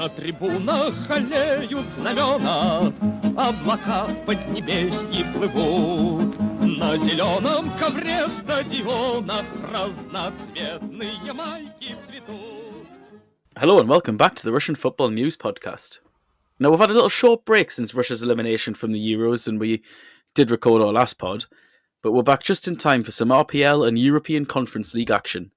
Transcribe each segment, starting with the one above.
На трибунах аллеют знамена, облака в поднебесье плывут. На зеленом ковре стадиона разноцветные майки цветут. Hello and welcome back to the Russian Football News Podcast. Now, we've had a little short break since Russia's elimination from the Euros, and we did record our last pod, but we're back just in time for some RPL and European Conference League action.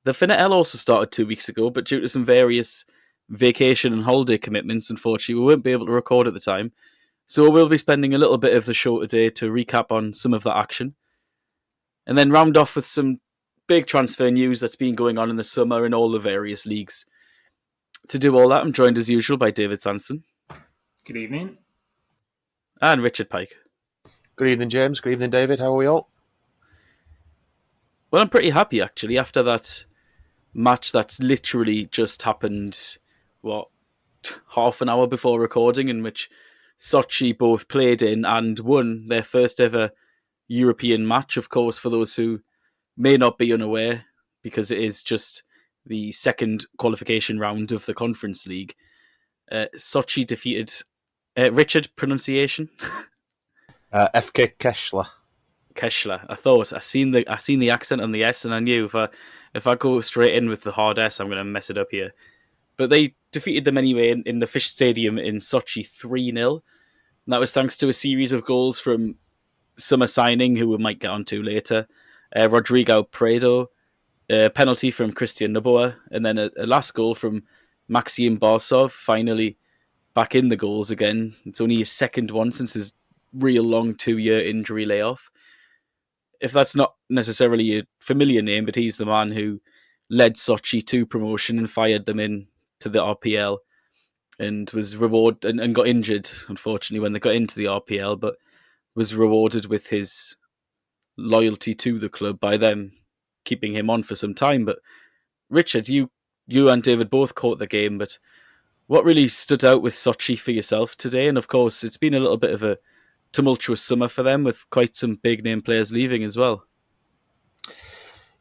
The FNL also started 2 weeks ago, but due to some various vacation and holiday commitments, unfortunately, we won't be able to record at the time. So we'll be spending a little bit of the show today to recap on some of that action, and then round off with some big transfer news that's been going on in the summer in all the various leagues. To do all that, I'm joined as usual by David Sanson. Good evening. And Richard Pike. Good evening, James. Good evening, David. How are we all? Well, I'm pretty happy, actually, after that match that's literally just happened, half an hour before recording, in which Sochi both played in and won their first ever European match, of course, for those who may not be unaware, because it is just the second qualification round of the Conference League. Sochi defeated... Richard, pronunciation? FK Kesla. Kesla. I seen the accent on the S, and I knew if I go straight in with the hard S, I'm going to mess it up here. But they defeated them anyway in the Fish Stadium in Sochi 3-0. And that was thanks to a series of goals from summer signing, who we might get onto later, Rodrigo Prado, a penalty from Christian Noboa, and then a last goal from Maxim Barsov, finally back in the goals again. It's only his second one since his real long 2-year injury layoff. If that's not necessarily a familiar name, but he's the man who led Sochi to promotion and fired them in to the RPL, and was rewarded and got injured, unfortunately, when they got into the RPL, but was rewarded with his loyalty to the club by them keeping him on for some time. But Richard, you and David both caught the game, but what really stood out with Sochi for yourself today? And of course, it's been a little bit of a tumultuous summer for them, with quite some big name players leaving as well.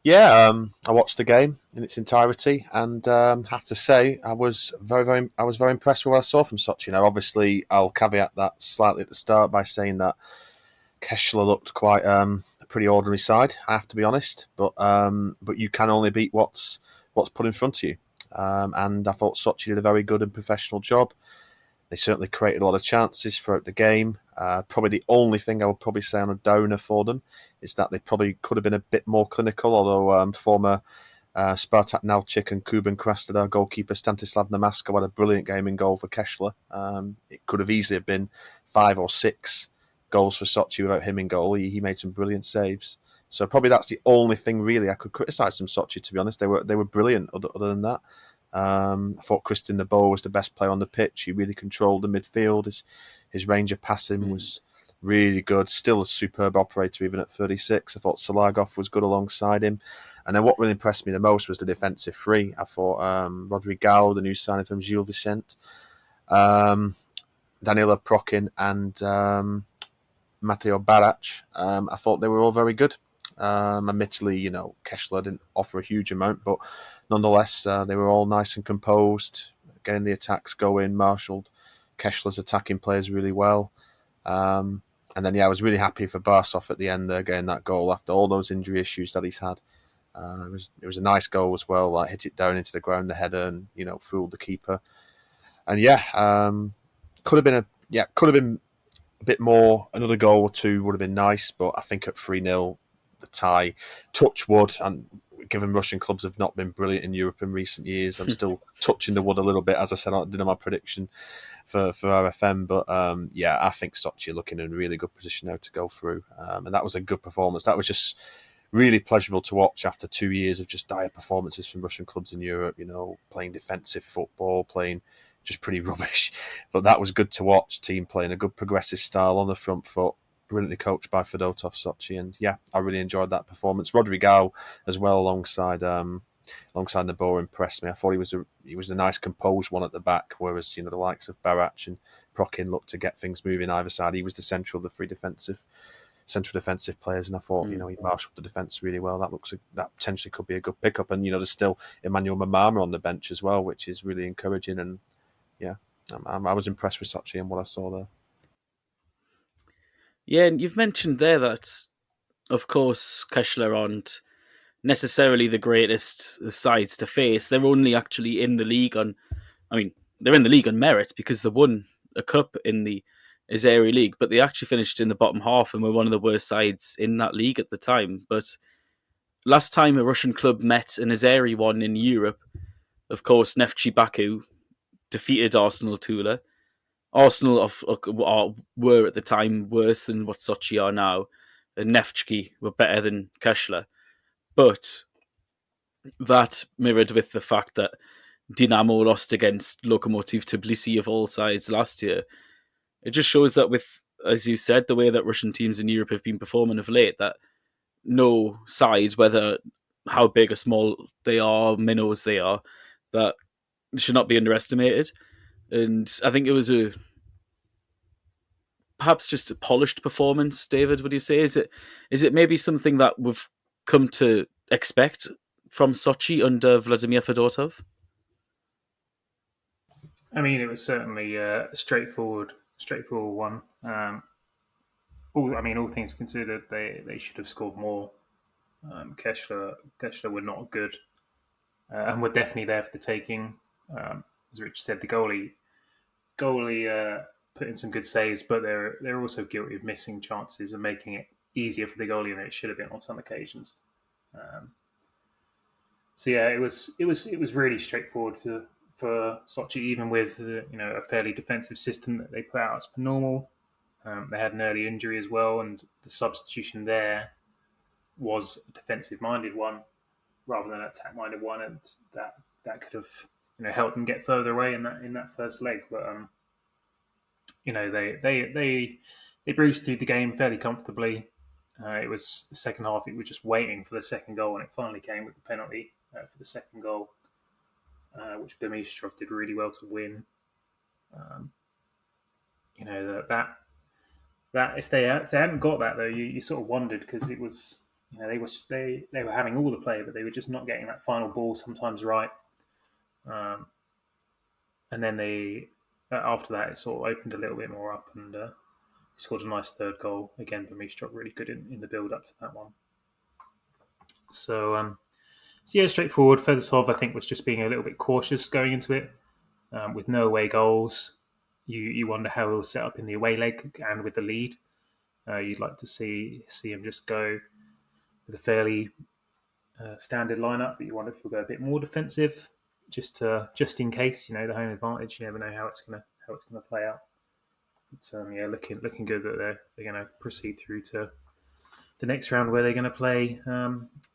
Yeah, I watched the game in its entirety, and have to say I was very impressed with what I saw from Sochi. Now, obviously, I'll caveat that slightly at the start by saying that Kesla looked quite a pretty ordinary side, I have to be honest. But you can only beat what's put in front of you. And I thought Sochi did a very good and professional job. They certainly created a lot of chances throughout the game. Probably the only thing I would probably say on a downer for them is that they probably could have been a bit more clinical, although former Spartak Nalchik and Kuban Krasnodar goalkeeper Stanislav Namasko had a brilliant game in goal for Kesla. It could have easily been 5 or 6 goals for Sochi without him in goal. He made some brilliant saves. So probably that's the only thing really I could criticise from Sochi, to be honest. They were brilliant other than that. I thought Christian Noboa was the best player on the pitch. He really controlled the midfield. His range of passing was really good. Still a superb operator even at 36. I thought Salagov was good alongside him. And then what really impressed me the most was the defensive three. I thought Rodrigo, the new signing from Gilles Vicente, Danila Prokin and Mateo Barac. I thought they were all very good. Admittedly, Kesla didn't offer a huge amount, but nonetheless, they were all nice and composed, getting the attacks going, marshalled Kesla's attacking players really well. And then, I was really happy for Barsov at the end there, getting that goal after all those injury issues that he's had. It was a nice goal as well, like hit it down into the ground, the header, and, fooled the keeper. And could have been a bit more, another goal or two would have been nice, but I think at 3-0, the tie, touch wood, and given Russian clubs have not been brilliant in Europe in recent years, I'm still touching the wood a little bit, as I said, I did my prediction for RFN, but I think Sochi are looking in a really good position now to go through, and that was a good performance. That was just really pleasurable to watch after 2 years of just dire performances from Russian clubs in Europe, playing defensive football, playing just pretty rubbish, but that was good to watch. Team playing a good progressive style on the front foot, brilliantly coached by Fedotov Sochi, and I really enjoyed that performance. Rodrigo as well alongside Noboa impressed me. I thought he was a nice composed one at the back, whereas the likes of Barac and Prokin looked to get things moving either side. He was the central defensive players, and I thought he marshalled the defence really well. That potentially could be a good pickup, and there's still Emmanuel Mamama on the bench as well, which is really encouraging. And yeah, I was impressed with Sochi and what I saw there. Yeah, and you've mentioned there that, of course, Kesla aren't necessarily the greatest of sides to face. They're only actually in the league on, I mean, they're in the league on merit because they won a cup in the Azeri League, but they actually finished in the bottom half and were one of the worst sides in that league at the time. But last time a Russian club met an Azeri one in Europe, of course, Neftchi Baku defeated Arsenal Tula. Arsenal were at the time worse than what Sochi are now, and Neftchi were better than Kesla. But that mirrored with the fact that Dinamo lost against Lokomotiv Tbilisi of all sides last year. It just shows that with, as you said, the way that Russian teams in Europe have been performing of late, that no side, whether how big or small they are, minnows they are, that should not be underestimated. And I think it was perhaps just a polished performance. David, would you say? Is it maybe something that we've come to expect from Sochi under Vladimir Fedotov? I mean, it was certainly a straightforward one. All things considered, they should have scored more. Kesla were not good, and were definitely there for the taking. As Rich said, the goalie put in some good saves, but they're also guilty of missing chances and making it easier for the goalie than it should have been on some occasions. So yeah, it was really straightforward for Sochi, even with a fairly defensive system that they put out as per normal. They had an early injury as well, and the substitution there was a defensive-minded one rather than an attack-minded one, and that could have helped them get further away in that first leg. But they breezed through the game fairly comfortably. It was the second half. It was just waiting for the second goal, and it finally came with the penalty for the second goal, which Bemistrov did really well to win. That if they hadn't got that though, you sort of wondered, because it was they were having all the play, but they were just not getting that final ball sometimes right. And then after that, it sort of opened a little bit more up, and scored a nice third goal. Again, Bemistrov really good in the build up to that one. So yeah, straightforward. Fedotov, I think, was just being a little bit cautious going into it. With no away goals, you wonder how he'll set up in the away leg, and with the lead, you'd like to see him just go with a fairly standard lineup. But you wonder if he'll go a bit more defensive, just in case. The home advantage. You never know how it's gonna play out. But yeah, looking good that they're going to proceed through to the next round, where they're going to play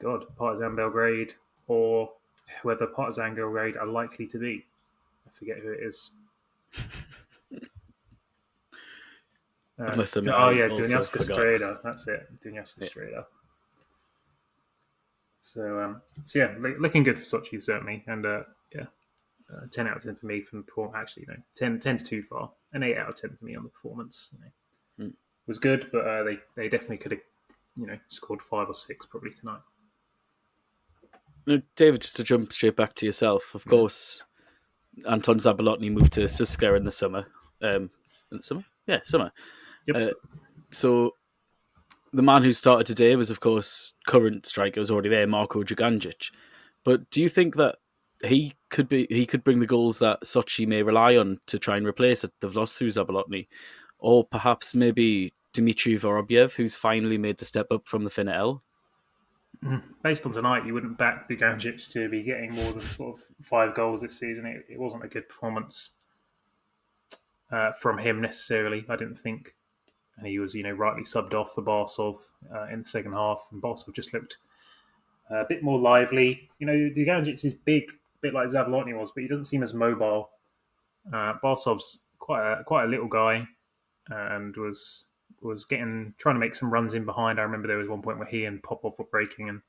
Partizan Belgrade, or whoever Partizan Belgrade are likely to be. I forget who it is. Dunajska Streda. That's it, Dunajska Streda. So yeah, looking good for Sochi certainly, and 10 out of 10 for me from the performance. Actually, 10's too far. An 8 out of 10 for me on the performance. Was good, but they definitely could have scored 5 or 6 probably tonight. David, just to jump straight back to yourself, of course, Anton Zabolotny moved to CSKA in the summer. Summer. Yep. So the man who started today was, of course, current striker, was already there, Marko Djuganjic. But do you think that he could bring the goals that Sochi may rely on to try and replace it? They've lost through Zabolotny, or perhaps maybe Dmitry Vorobyev, who's finally made the step up from the FNL. Based on tonight, you wouldn't back Djuganjic to be getting more than sort of 5 goals this season. It wasn't a good performance from him necessarily, I didn't think. And he was, rightly subbed off for Barsov in the second half, and Barsov just looked a bit more lively. Djuganjic is big, a bit like Zabolotny was, but he doesn't seem as mobile. Barsov's quite a little guy, and was trying to make some runs in behind. I remember there was one point where he and Popov were breaking, and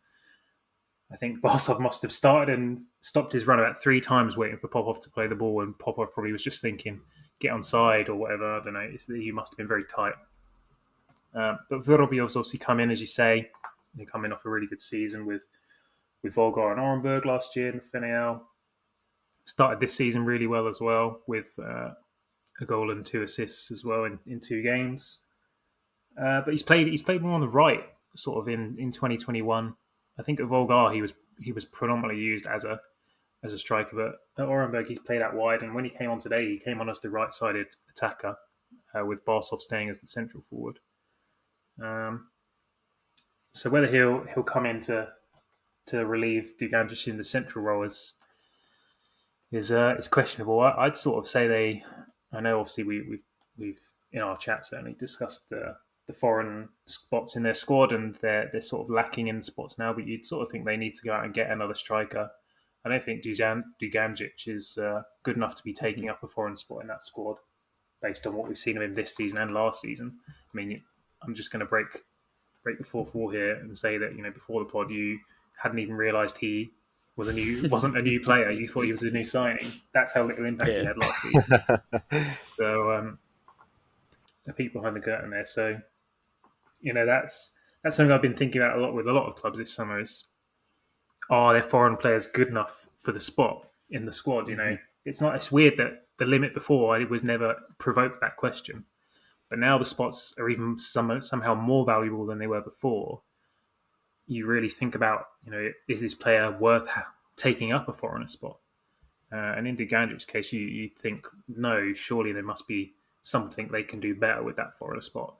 I think Barsov must have started and stopped his run about 3 times waiting for Popov to play the ball, and Popov probably was just thinking, get on side or whatever. I don't know. He must have been very tight. But Vorobyov's obviously come in, as you say. He come in off a really good season with Volgar and Orenburg last year in the FNL. started this season really well as well, with a goal and 2 assists as well in 2 games. But he's played more on the right, sort of in 2021. I think at Volgar he was predominantly used as a striker, but at Orenburg he's played out wide. And when he came on today, he came on as the right-sided attacker, with Barsov staying as the central forward. So whether he'll come in to relieve Duganjic in the central role is questionable. I'd sort of say I know obviously we've in our chat certainly discussed the foreign spots in their squad, and they're sort of lacking in spots now. But you'd sort of think they need to go out and get another striker. I don't think Duganjic is good enough to be taking up a foreign spot in that squad, based on what we've seen of him this season and last season. I mean, I'm just going to break the fourth wall here and say that, before the pod you hadn't even realised he wasn't a new player. You thought he was a new signing. That's how little impact he had last season. So a peek behind the curtain there. So that's something I've been thinking about a lot with a lot of clubs this summer. Is, are their foreign players good enough for the spot in the squad? It's weird that the limit before it was never provoked that question, but now the spots are even somehow more valuable than they were before. You really think about, is this player worth taking up a foreigner spot? And in Duganjic's case, you think, no, surely there must be something they can do better with that foreigner spot.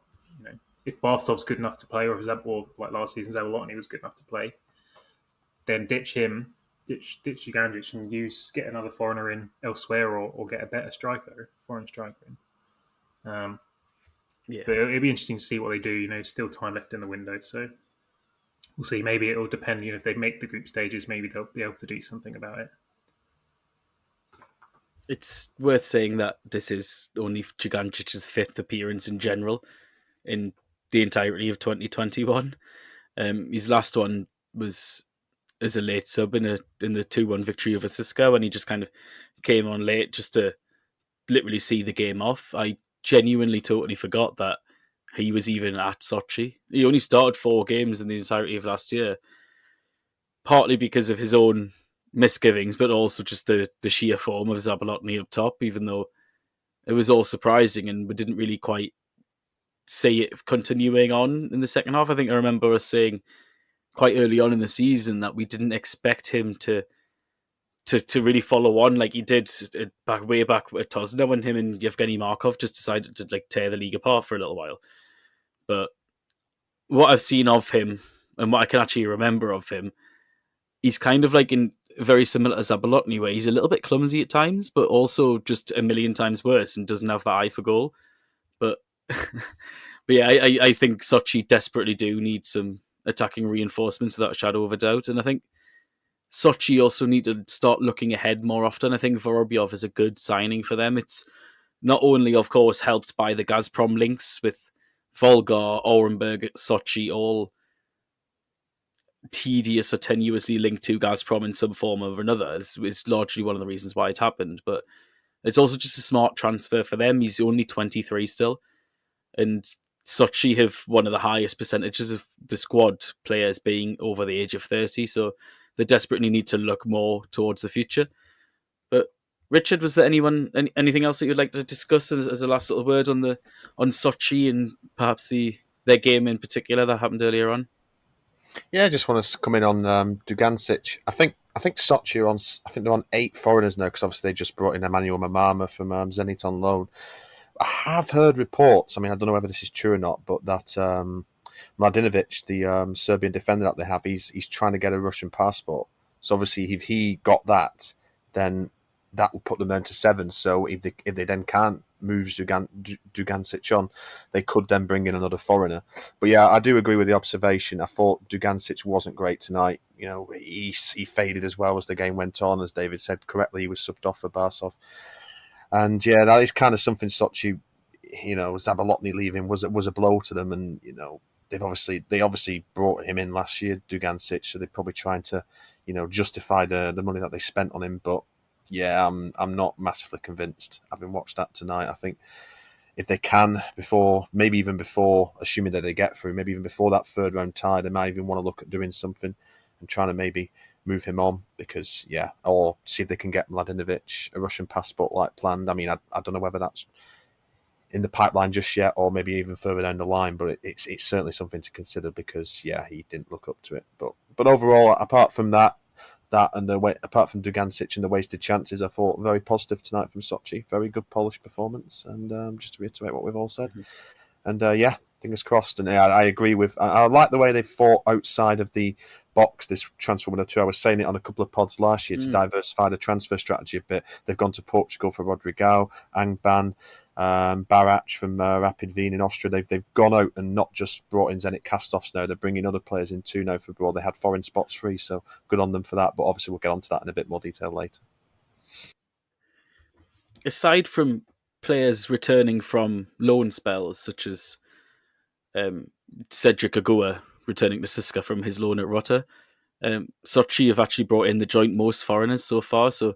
If Barsov's good enough to play, or like last season, Zabalotny was good enough to play, then ditch him, ditch Duganjic, and get another foreigner in elsewhere, or get a better foreign striker in. But it'll be interesting to see what they do. Still time left in the window, so we'll see. Maybe it'll depend. If they make the group stages, maybe they'll be able to do something about it. It's worth saying that this is only Duganjic's 5th appearance in general in the entirety of 2021. His last one was as a late sub in the 2-1 victory over Cisco, and he just kind of came on late just to literally see the game off. I genuinely totally forgot that he was even at Sochi. He only started 4 games in the entirety of last year, partly because of his own misgivings, but also just the sheer form of Zabalotny up top, even though it was all surprising and we didn't really quite see it continuing on in the second half. I think I remember us saying quite early on in the season that we didn't expect him to really follow on like he did way back at Tosna, when him and Yevgeny Markov just decided to tear the league apart for a little while. But what I've seen of him and what I can actually remember of him, he's kind of in very similar to Zabalotny, where he's a little bit clumsy at times, but also just a million times worse and doesn't have that eye for goal. But yeah, I think Sochi desperately do need some attacking reinforcements without a shadow of a doubt. And I think Sochi also need to start looking ahead more often. I think Vorobyov is a good signing for them. It's not only, of course, helped by the Gazprom links with Volgar, Orenburg, Sochi, all tedious or tenuously linked to Gazprom in some form or another. It's largely one of the reasons why it happened. But it's also just a smart transfer for them. He's only 23 still. And Sochi have one of the highest percentages of the squad players being over the age of 30, so they desperately need to look more towards the future. But Richard, was there anything else that you'd like to discuss as a last little word on Sochi and perhaps their game in particular that happened earlier on? Yeah, I just want to come in on Duganjic. I think Sochi they're on 8 foreigners now, because obviously they just brought in Emmanuel Mamama from Zenit on loan. I have heard reports, I mean, I don't know whether this is true or not, but that Mladinovic, the Serbian defender that they have, he's trying to get a Russian passport. So obviously, if he got that, then that will put them down to 7. So if they then can't move Duganjic on, they could then bring in another foreigner. But yeah, I do agree with the observation. I thought Duganjic wasn't great tonight. He faded as well as the game went on. As David said correctly, he was subbed off for Barsov. And yeah, that is kind of something Sochi, Zabalotny leaving was a blow to them. And, they obviously brought him in last year, Duganjic, so they're probably trying to, justify the money that they spent on him. But yeah, I'm not massively convinced. Having watched that tonight, I think if they can, maybe even before, assuming that they get through, maybe even before that 3rd round tie, they might even want to look at doing something and trying to maybe move him on because, or see if they can get Mladenovic a Russian passport like planned. I mean, I don't know whether that's in the pipeline just yet or maybe even further down the line, but it's certainly something to consider because, he didn't look up to it. But overall, apart from that and apart from Dugancic and the wasted chances, I thought very positive tonight from Sochi. Very good Polish performance, and just to reiterate what we've all said. And fingers crossed. And I agree with. I like the way they fought outside of the box this transfer window too. I was saying it on a couple of pods last year to diversify the transfer strategy a bit. They've gone to Portugal for Rodrigo, Angban, Barac from Rapid Wien in Austria. They've gone out and not just brought in Zenit Kastovs now. They're bringing other players in too now for abroad. They had foreign spots free, so good on them for that. But obviously we'll get onto that in a bit more detail later. Aside from players returning from loan spells, such as Cedric Agua returning to Siska from his loan at Rota, Sochi have actually brought in the joint most foreigners so far, so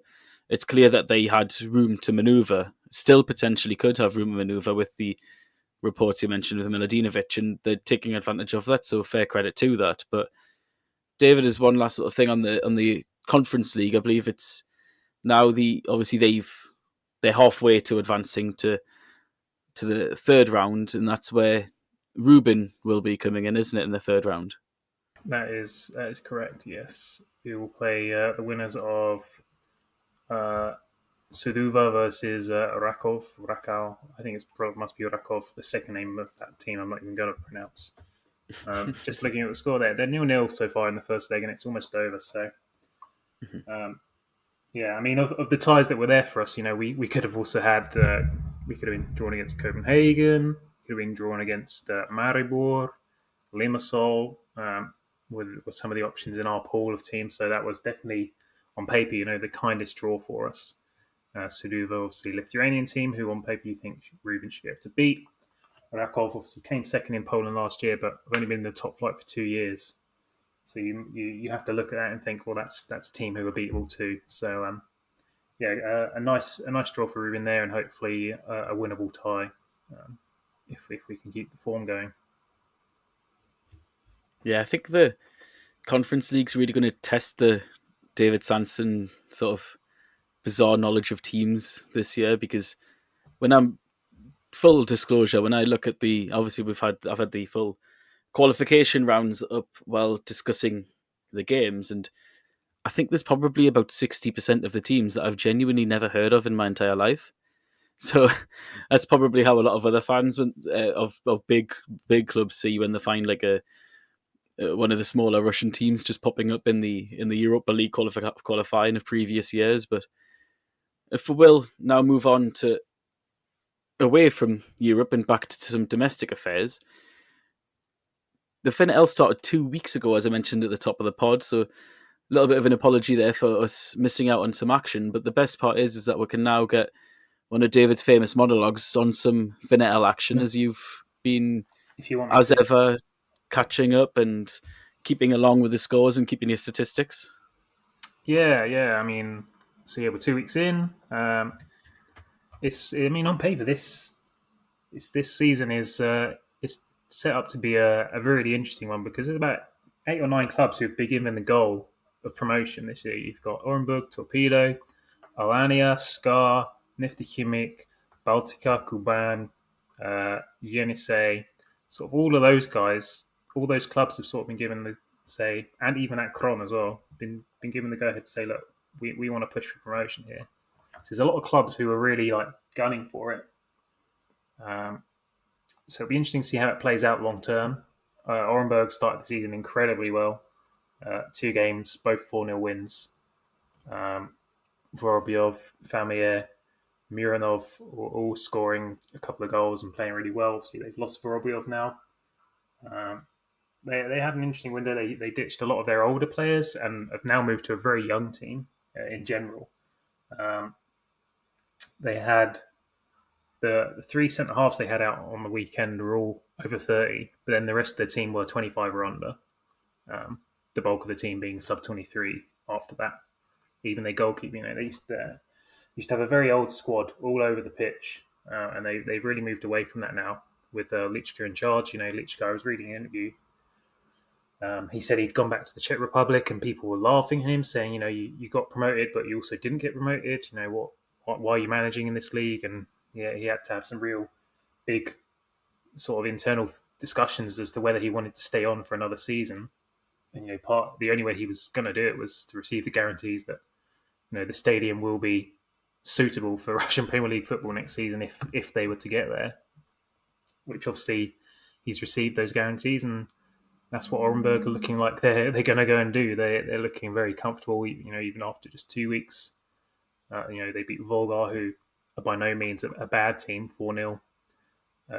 it's clear that they had room to manoeuvre, still potentially could have room to manoeuvre with the reports you mentioned with Miladinovic, and they're taking advantage of that, so fair credit to that. But David, is one last little thing on the Conference League. I believe it's now they're halfway to advancing to the third round, and that's where Rubin will be coming in, isn't it, in the third round? That is correct, yes. We will play the winners of Suduva versus Rakov. I think must be Rakov, the second name of that team I'm not even going to pronounce. Just looking at the score there, they're 0-0 so far in the first leg, and it's almost over. So, I mean, of the ties that were there for us, we could have also had, we could have been drawn against Copenhagen, could have been drawn against Maribor, Limassol, with some of the options in our pool of teams. So that was definitely, on paper, the kindest draw for us. Suduva, obviously, Lithuanian team, who on paper you think Rubin should be able to beat. Rakov obviously came second in Poland last year, but have only been in the top flight for 2 years. So you have to look at that and think, well, that's a team who are beatable too. So a nice draw for Rubin there, and hopefully a winnable tie if we can keep the form going. Yeah, I think the Conference League's really going to test the David Sanson sort of bizarre knowledge of teams this year, because full disclosure, when I look at obviously I've had the full qualification rounds up while discussing the games, and I think there's probably about 60% of the teams that I've genuinely never heard of in my entire life. So that's probably how a lot of other fans of big clubs see when they find like one of the smaller Russian teams just popping up in the Europa League qualifying of previous years. But if we will now move on to away from Europe and back to some domestic affairs, the FNL started 2 weeks ago, as I mentioned at the top of the pod, so a little bit of an apology there for us missing out on some action. But the best part is that we can now get one of David's famous monologues on some FNL action, as you've been, if you want as ever, catching up and keeping along with the scores and keeping your statistics. Yeah. I mean, so we're 2 weeks in. On paper, this season is it's set up to be a really interesting one, because there's about 8 or 9 clubs who've been given the goal of promotion this year. You've got Orenburg, Torpedo, Alania, Scar, Nifty Chimik, Baltica, Kuban, Yenisei. Sort of all of those guys, all those clubs have sort of been given the say, and even at Kron as well, been given the go ahead to say, look, we want to push for promotion here. So there's a lot of clubs who are really like gunning for it. So it'll be interesting to see how it plays out long term. Orenburg started the season incredibly well. 2 games, both 4-0 wins. Vorobyov, Famier, Muranov all scoring a couple of goals and playing really well. Obviously, they've lost Vorobyov now. They had an interesting window. They ditched a lot of their older players and have now moved to a very young team in general. They had the 3 centre-halves they had out on the weekend were all over 30, but then the rest of the team were 25 or under. The bulk of the team being sub-23 after that. Even their goalkeeping, they used to have a very old squad all over the pitch, and they've really moved away from that now with Lichka in charge. Lichka, I was reading an interview He said he'd gone back to the Czech Republic and people were laughing at him, saying, you got promoted, but you also didn't get promoted. Why are you managing in this league? And yeah, he had to have some real big sort of internal discussions as to whether he wanted to stay on for another season. And the only way he was going to do it was to receive the guarantees that the stadium will be suitable for Russian Premier League football next season if they were to get there. Which obviously he's received those guarantees, and that's what Orenburg are looking like they're going to go and do. They're looking very comfortable, even after just 2 weeks. They beat Volga, who are by no means a bad team, 4-0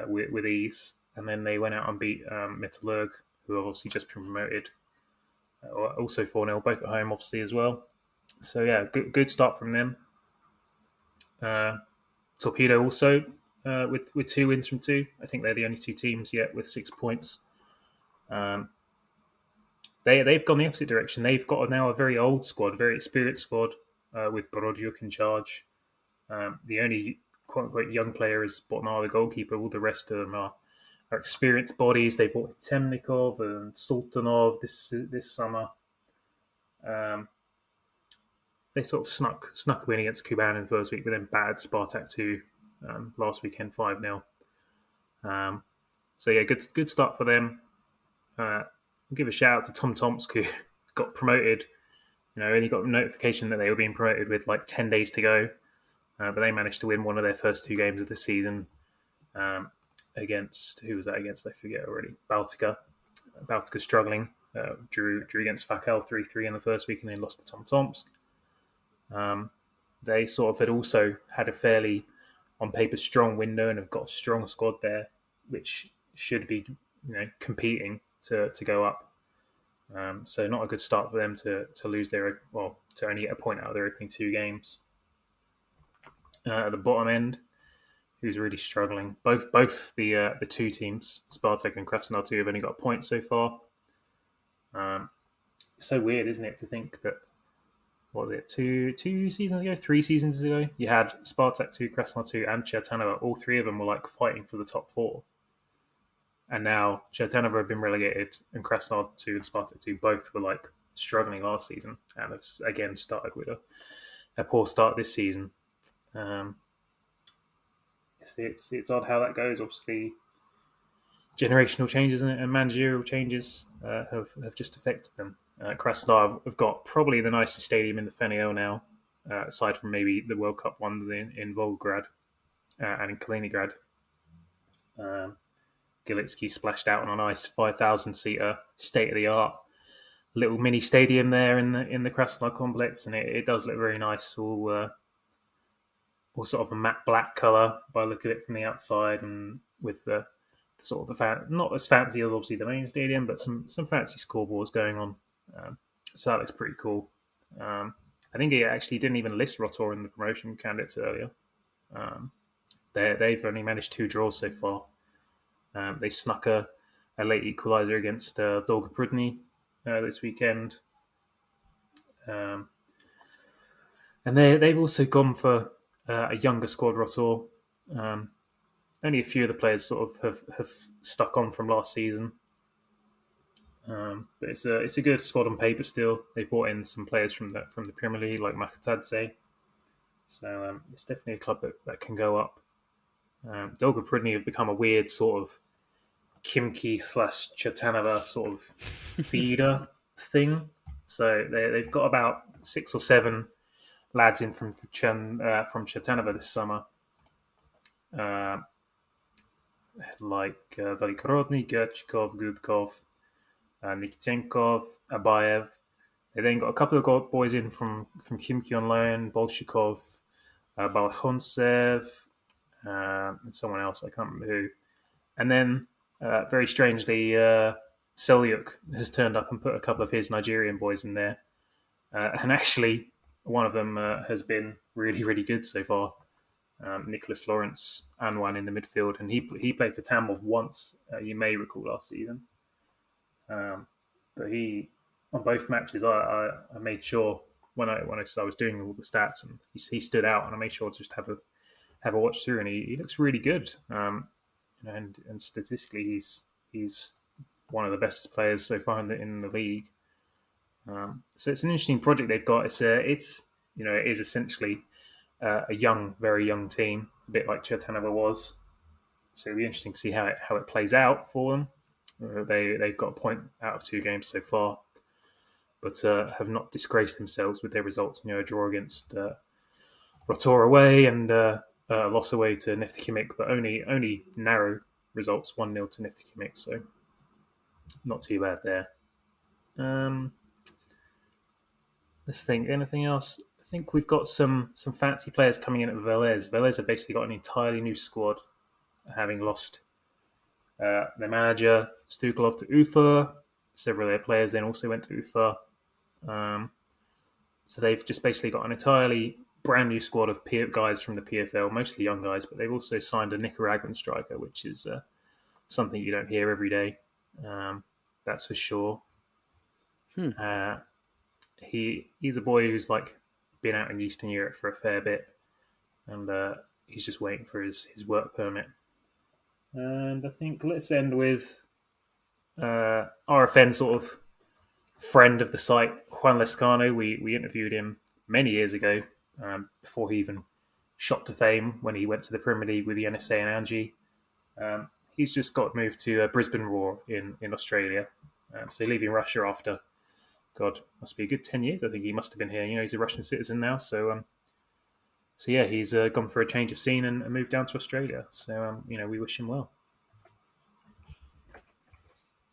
with ease. And then they went out and beat Metallurg, who have obviously just been promoted, also 4-0, both at home, obviously, as well. So, yeah, good start from them. Torpedo also with 2 wins from 2. I think they're the only 2 teams yet with 6 points. They've gone the opposite direction. They've got now a very old squad, very experienced squad with Borodjuk in charge. The only quote-unquote young player is Botnar, the goalkeeper. All the rest of them are experienced bodies. They brought Temnikov and Sultanov this summer. They sort of snuck a win against Kuban in the first week, but then bad Spartak 2 last weekend, 5-0. So yeah, good start for them. I'll give a shout out to Tom Tomsk, who got promoted. Only got a notification that they were being promoted with like 10 days to go. But they managed to win one of their first 2 games of the season against, who was that against? I forget already. Baltica. Baltica struggling. Drew against Fakel 3-3 in the first week and then lost to Tom Tomsk. They sort of had also had a fairly, on paper, strong window and have got a strong squad there, which should be competing to go up. So not a good start for them to lose to only get a point out of their opening 2 games. At the bottom end, who's really struggling. Both the 2 teams, Spartak and Krasnodar 2, have only got points so far. It's so weird, isn't it, to think that, what was it, 3 seasons ago, you had Spartak 2, Krasnodar 2, and Chertanova. All 3 of them were like fighting for the top 4. And now Chertanova have been relegated, and Krasnodar 2 and Spartak 2 both were like struggling last season, and have again started with a poor start this season. It's odd how that goes. Obviously, generational changes and managerial changes have just affected them. Krasnodar have got probably the nicest stadium in the FNL now, aside from maybe the World Cup ones in Volgograd and in Kaliningrad. Gilitsky splashed out on a nice 5,000-seater, state-of-the-art little mini stadium there in the Krasnodar complex, and it does look very nice. All sort of a matte black colour by the look of it from the outside, and with the sort of the not as fancy as obviously the main stadium, but some fancy scoreboards going on. So that looks pretty cool. I think he actually didn't even list Rotor in the promotion candidates earlier. They've only managed 2 draws so far. They snuck a late equaliser against Dolga Prudny this weekend. And they've also gone for a younger squad, Rotor. Only a few of the players sort of have stuck on from last season. But it's a good squad on paper still. They brought in some players from the Premier League, like Makatadze. So it's definitely a club that can go up. Dolga Prudny have become a weird sort of Kimki / Chertanova sort of feeder thing. So they've got about 6 or 7 lads in from Chertanova this summer. Like Velikorodny, Gerchikov, Gudkov, Nikitenkov, Abayev. They then got a couple of boys in from Khimki on loan, Bolshikov, Balakhontsev, and someone else, I can't remember who. And then, very strangely, Selyuk has turned up and put a couple of his Nigerian boys in there. And actually, one of them has been really, really good so far. Nicholas Lawrence Anwan in the midfield, and he played for Tambov once, you may recall, last season. But he, on both matches, I made sure when I was doing all the stats, and he stood out, and I made sure to just have a watch through, and he looks really good. And statistically, he's one of the best players so far in the league. So it's an interesting project they've got. It is essentially a very young team, a bit like Chertanova was. So it'll be interesting to see how it plays out for them. They've got a point out of 2 games so far, but have not disgraced themselves with their results. A draw against Rotor away and a loss away to Neftekhimik, but only narrow results, 1-0 to Neftekhimik, so not too bad there. Let's think. Anything else? I think we've got some fancy players coming in at Velez. Velez have basically got an entirely new squad, having lost their manager Stukalov to Ufa. Several of their players then also went to Ufa. So they've just basically got an entirely brand new squad of guys from the PFL, mostly young guys, but they've also signed a Nicaraguan striker, which is something you don't hear every day. That's for sure. He's a boy who's been out in Eastern Europe for a fair bit, and he's just waiting for his work permit. And I think let's end with RFN sort of friend of the site, Juan Lescano. We interviewed him many years ago, before he even shot to fame when he went to the Premier League with the NSA and Angie. He's just got moved to Brisbane Roar in Australia. So leaving Russia after, God, must be a good 10 years. I think he must have been here. He's a Russian citizen now. So yeah, he's gone for a change of scene and moved down to Australia. So, we wish him well.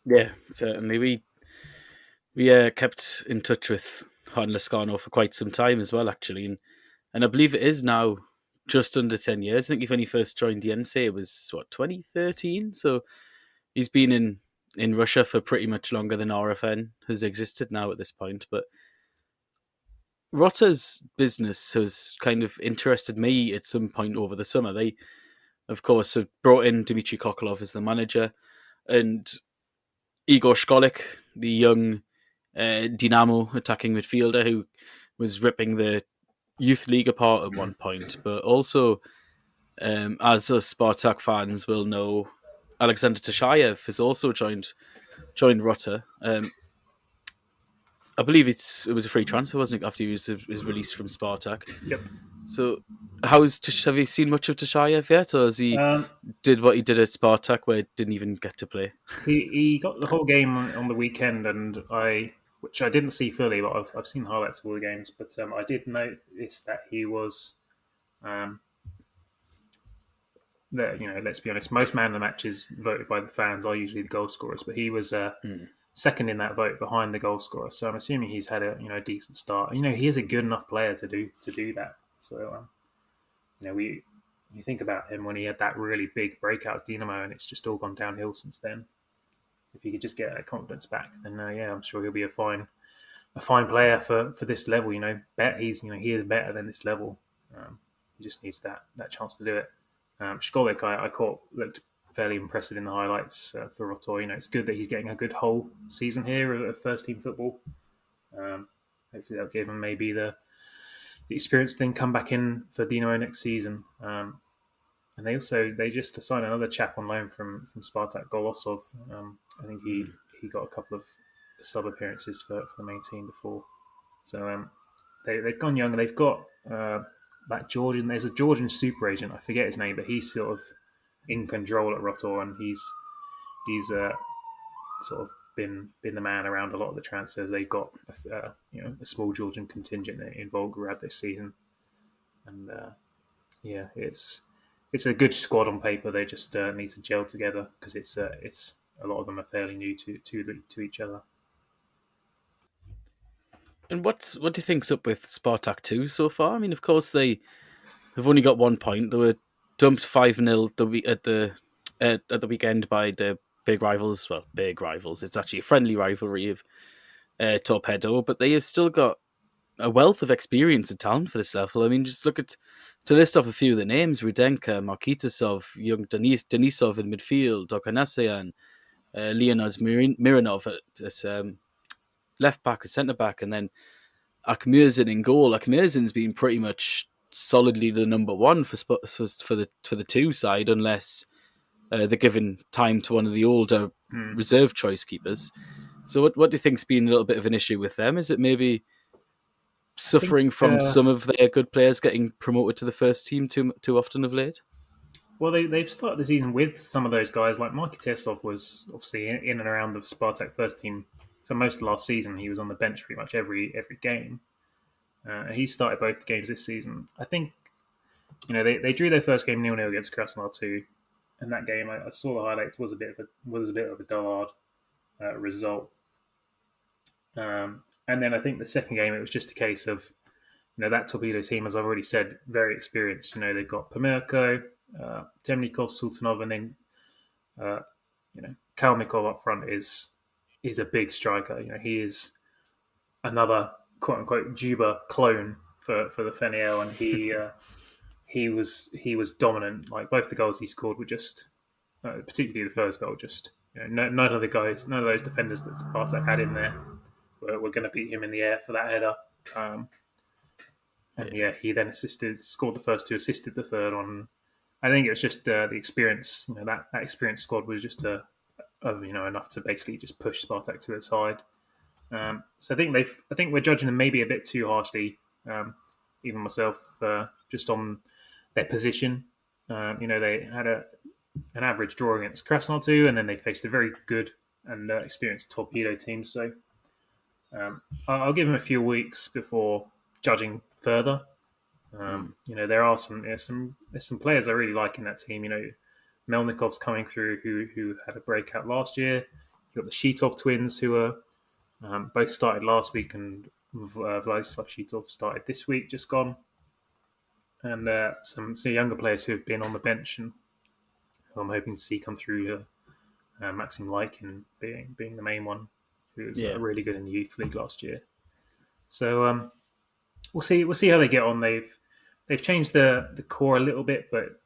Yeah, certainly. We kept in touch with Juan Lescano for quite some time as well, actually. And I believe it is now just under 10 years. I think when he first joined the NSA, it was, 2013? So he's been in Russia for pretty much longer than RFN has existed now at this point. But Rota's business has kind of interested me at some point over the summer. They, of course, have brought in Dmitry Kokolov as the manager, and Igor Shkolik, the young Dynamo attacking midfielder who was ripping the youth league apart at one point. But also, as us Spartak fans will know, Alexander Tashayev has also joined Rota. I believe it was a free transfer, wasn't it, after he was released from Spartak? Yep. So, have you seen much of Tashayev yet, or has he did what he did at Spartak, where he didn't even get to play? He got the whole game on the weekend, and which I didn't see fully, but I've seen highlights of all the games. But I did notice that he was, let's be honest, most man of the matches voted by the fans are usually the goal scorers, but he was second in that vote behind the goal scorer. So I'm assuming he's had a decent start. He is a good enough player to do that. So you think about him when he had that really big breakout at Dynamo, and it's just all gone downhill since then. If he could just get that confidence back, then I'm sure he'll be a fine player for this level. He is better than this level. He just needs that chance to do it. Shkolik, I looked fairly impressive in the highlights for Rotor. It's good that he's getting a good whole season here of first team football. Hopefully that'll give him maybe the experience to then come back in for Dynamo next season. And they just signed another chap on loan from Spartak, Golosov. I think he got a couple of sub appearances for the main team before. So they've gone young. They've got that Georgian. There's a Georgian super agent. I forget his name, but he's sort of in control at Rotor, and he's sort of been the man around a lot of the transfers. They've got a small Georgian contingent in Volgograd this season, and it's a good squad on paper. They just need to gel together because it's a lot of them are fairly new to each other. And what do you think's up with Spartak 2 so far? I mean, of course they have only got 1 point. They were dumped 5-0 at the weekend by the big rivals. Well, big rivals. It's actually a friendly rivalry of Torpedo, but they have still got a wealth of experience and talent for this level. I mean, just to list off a few of the names: Rudenka, Markitasov, young Denisov in midfield, Okanasian, Leonard Mironov at left back and centre back, and then Akmirzin in goal. Akmirzin's been pretty much solidly the number one for the 2 side, unless they're given time to one of the older reserve choice keepers. So what do you think's been a little bit of an issue with them? Is it maybe suffering from some of their good players getting promoted to the first team too often of late? Well, they've started the season with some of those guys. Like Mikey Teslov was obviously in and around the Spartak first team for most of last season. He was on the bench pretty much every game. He started both games this season. I think, they drew their first game 0-0 against Krasnodar 2. And that game, I saw the highlights, was a bit of a dullard result. And then I think the second game, it was just a case of, that Torpedo team, as I've already said, very experienced. They've got Pamirko, Temnikov, Sultanov, and then, Kalmikov up front is a big striker. He is another quote unquote Juba clone for the FNL, and he was dominant. Like both the goals he scored were just, particularly the first goal, just none of those defenders that Spartak had in there were going to beat him in the air for that header. He then scored the first two, assisted the third one. I think it was just the experience. That experienced squad was just enough to basically just push Spartak to its side. So I think we're judging them maybe a bit too harshly. Even myself, just on their position. They had an average draw against Krasnodar 2, and then they faced a very good and experienced Torpedo team. So I'll give them a few weeks before judging further. There are some players I really like in that team. Melnikov's coming through, who had a breakout last year. You've got the Shitov twins, who are both started last week, and Vladislav Shitov started this week, just gone. And some younger players who have been on the bench and who I'm hoping to see come through. Maxim Lykin being the main one, who was really good in the youth league last year. So we'll see how they get on. They've changed the core a little bit, but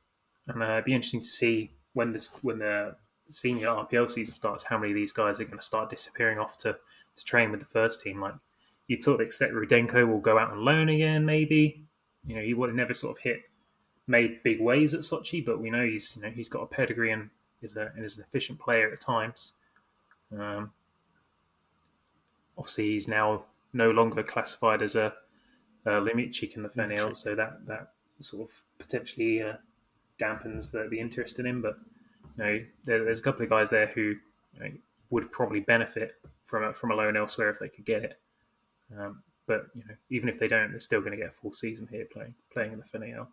it'd be interesting to see when the senior RPL season starts, how many of these guys are going to start disappearing off to train with the first team. Like you'd sort of expect Rudenko will go out on loan again, maybe. He would have never sort of made big waves at Sochi, but we know he's got a pedigree and is an efficient player at times. Obviously, he's now no longer classified as a Limichik in the FNL, so that sort of potentially dampens the interest in him. But there's a couple of guys there who would probably benefit from a loan elsewhere if they could get it. But even if they don't, they're still going to get a full season here playing in the FNL.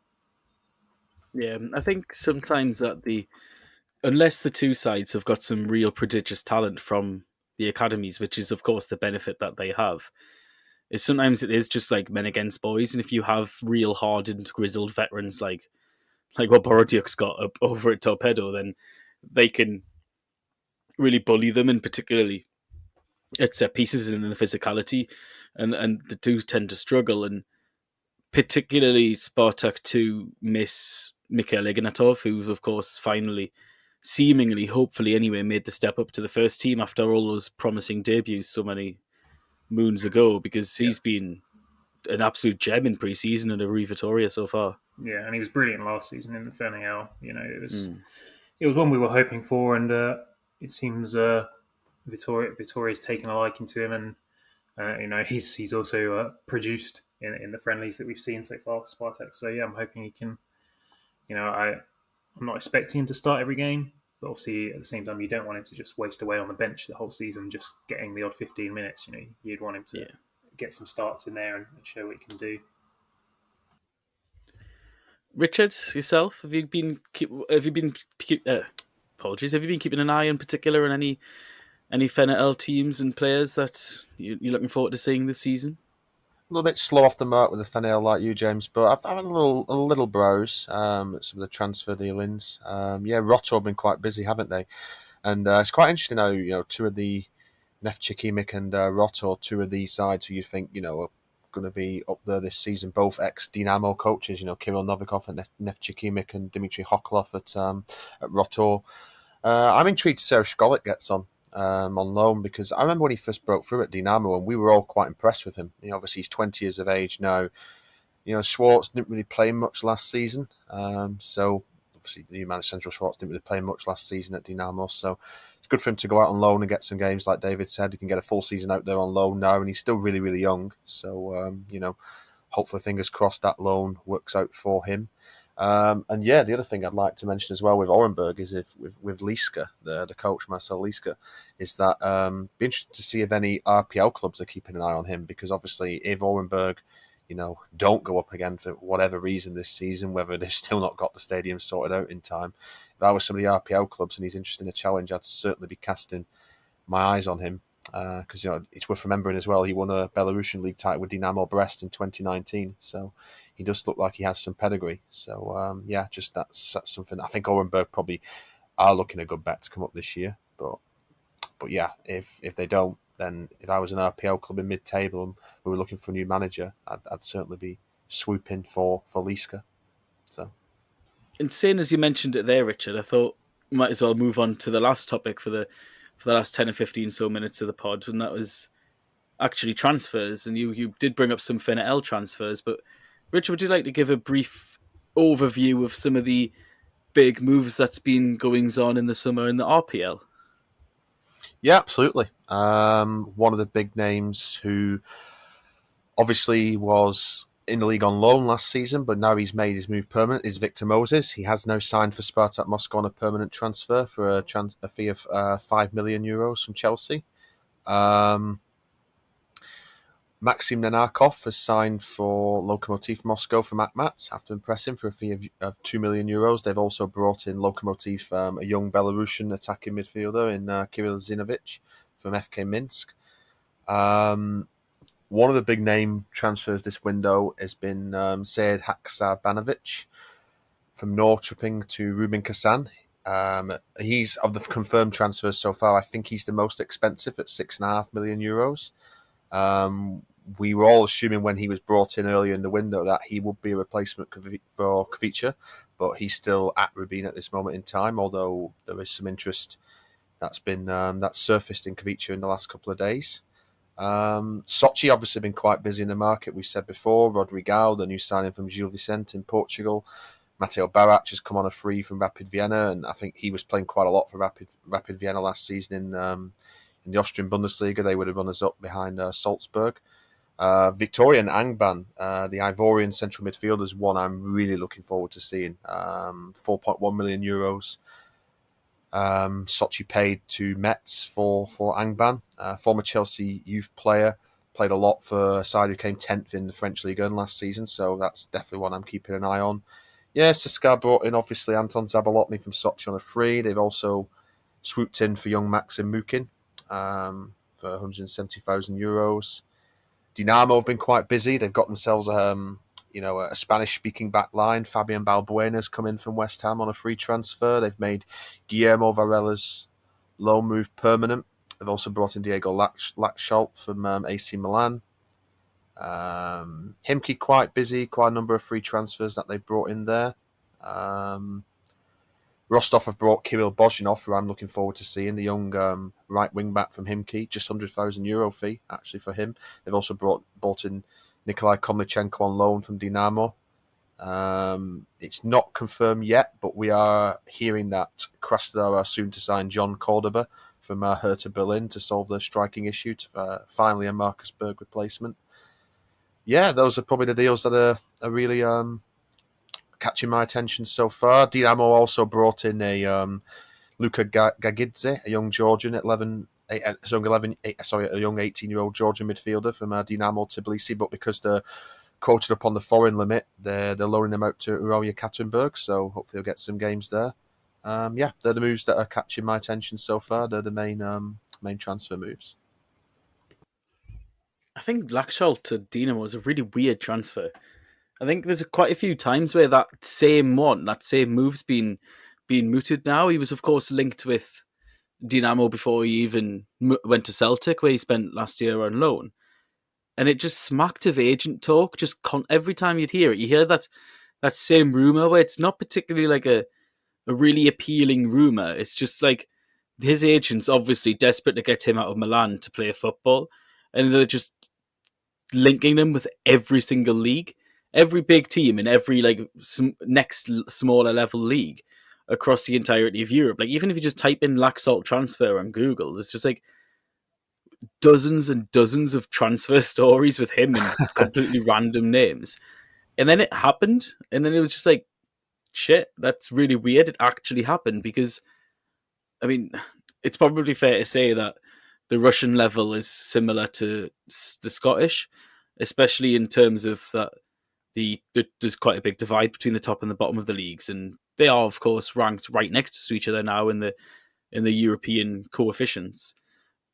Yeah, I think sometimes that unless the two sides have got some real prodigious talent from the academies, which is of course the benefit that they have, sometimes it is just like men against boys, and if you have real hardened, grizzled veterans like what Borodiuk's got up over at Torpedo, then they can really bully them, and particularly at set pieces and in the physicality, and the two tend to struggle, and particularly Spartak 2 miss Mikhail Ignatov, who's of course finally, seemingly, hopefully anyway, made the step up to the first team after all those promising debuts so many moons ago, because he's been an absolute gem in pre-season and a Vitoria so far. Yeah, and he was brilliant last season in the FNL. It was one we were hoping for, and it seems Vitoria's taken a liking to him, and he's also produced in the friendlies that we've seen so far for Spartak. So yeah, I'm hoping he can. I'm not expecting him to start every game, but obviously at the same time, you don't want him to just waste away on the bench the whole season, just getting the odd 15 minutes. You'd want him to get some starts in there and show what he can do. Richard, yourself, have you been keeping an eye in particular on any FNL teams and players that you're looking forward to seeing this season? A little bit slow off the mark with the FNL like you, James, but I've had a little browse at some of the transfer dealings. Roto have been quite busy, haven't they? And it's quite interesting how two of the Neftchikimik and Roto, two of these sides who you think are going to be up there this season, both ex-Dynamo coaches, Kirill Novikov at Neftchikimik and Dmitry Hoklov at Roto. I'm intrigued to see how Shkolik gets on loan, because I remember when he first broke through at Dynamo and we were all quite impressed with him. Obviously he's 20 years of age now. Schwartz didn't really play much last season, so obviously the new manager Central Schwartz didn't really play much last season at Dinamo, so it's good for him to go out on loan and get some games. Like David said, he can get a full season out there on loan now, and he's still really, really young. So hopefully, fingers crossed, that loan works out for him. And yeah, the other thing I'd like to mention as well with Orenburg is with Liska, the coach Marcel Liska, is that be interested to see if any RPL clubs are keeping an eye on him, because obviously if Orenburg, don't go up again for whatever reason this season, whether they've still not got the stadium sorted out in time, if I was some of the RPL clubs and he's interested in a challenge, I'd certainly be casting my eyes on him. Because it's worth remembering as well, he won a Belarusian league title with Dinamo Brest in 2019, so he does look like he has some pedigree. So just that's something. I think Orenburg probably are looking a good bet to come up this year. But yeah, if they don't, then if I was an RPL club in mid-table and we were looking for a new manager, I'd certainly be swooping for Liska. So, and seeing as you mentioned it there, Richard, I thought we might as well move on to the last topic for the last 10 or 15 so minutes of the pod, and that was actually transfers. And you did bring up some FNL transfers, but Richard, would you like to give a brief overview of some of the big moves that's been goings on in the summer in the RPL? Yeah, absolutely. One of the big names who obviously was in the league on loan last season, but now he's made his move permanent, is Victor Moses. He has now signed for Spartak Moscow on a permanent transfer for a fee of €5 million from Chelsea. Maxim Nenarkov has signed for Lokomotiv Moscow from Akhmat after impressing for a fee of €2 million. They've also brought in Lokomotiv, a young Belarusian attacking midfielder in Kirill Zinovic from FK Minsk. One of the big name transfers this window has been Sead Haksabanovic from Norrköping to Rubin Kazan. He's, of the confirmed transfers so far, I think he's the most expensive at €6.5 million. We were all assuming when he was brought in earlier in the window that he would be a replacement for Kvicha, but he's still at Rubin at this moment in time, although there is some interest that's surfaced in Kvicha in the last couple of days. Sochi obviously been quite busy in the market. We've said before, Rodrigal, the new signing from Gil Vicente in Portugal. Matteo Barac has come on a free from Rapid Vienna, and I think he was playing quite a lot for Rapid Vienna last season in the Austrian Bundesliga. They were the runners-up behind Salzburg. Victorian Angban, the Ivorian central midfielder, is one I'm really looking forward to seeing. €4.1 million. Sochi paid to Metz for Angban, former Chelsea youth player, played a lot for a side who came 10th in the French Ligue 1 last season, so that's definitely one I'm keeping an eye on. Yeah, CSKA brought in obviously Anton Zabolotny from Sochi on a free. They've also swooped in for young Maxim Mukin for €170,000. Dinamo have been quite busy. They've got themselves a Spanish-speaking back line. Fabian Balbuena's come in from West Ham on a free transfer. They've made Guillermo Varela's loan move permanent. They've also brought in Diego Laxalt from AC Milan. Himki quite busy. Quite a number of free transfers that they've brought in there. Rostov have brought Kirill Bozhinov, who I'm looking forward to seeing, the young right wing back from Himki, just €100,000 fee actually for him. They've also brought in Nikolai Komlichenko on loan from Dinamo. It's not confirmed yet, but we are hearing that Krasnodar are soon to sign John Cordoba from Hertha Berlin to solve their striking issue, to finally a Marcus Berg replacement. Yeah, those are probably the deals that are really catching my attention so far. Dinamo also brought in a Luka Gagidze, a young Georgian a young 18-year-old Georgian midfielder from Dinamo Tbilisi, but because they're quoted up on the foreign limit, they're loaning them out to Urawa Yekaterinburg, so hopefully they'll get some games there. They're the moves that are catching my attention so far. They're the main transfer moves. I think Laxalt to Dinamo is a really weird transfer. I think there's quite a few times where that same move's been mooted now. He was, of course, linked with Dinamo before he even went to Celtic, where he spent last year on loan. And it just smacked of agent talk. Every time you'd hear it, you hear that same rumour where it's not particularly like a really appealing rumour. It's just like his agent's obviously desperate to get him out of Milan to play football. And they're just linking them with every single league. Every big team in every next smaller level league across the entirety of Europe. Like, even if you just type in Laxalt transfer on Google, there's just like dozens and dozens of transfer stories with him and completely random names. And then it happened, and then it was just like, shit, that's really weird. It actually happened because, I mean, it's probably fair to say that the Russian level is similar to the Scottish, especially in terms of that there's quite a big divide between the top and the bottom of the leagues, and they are, of course, ranked right next to each other now in the European coefficients.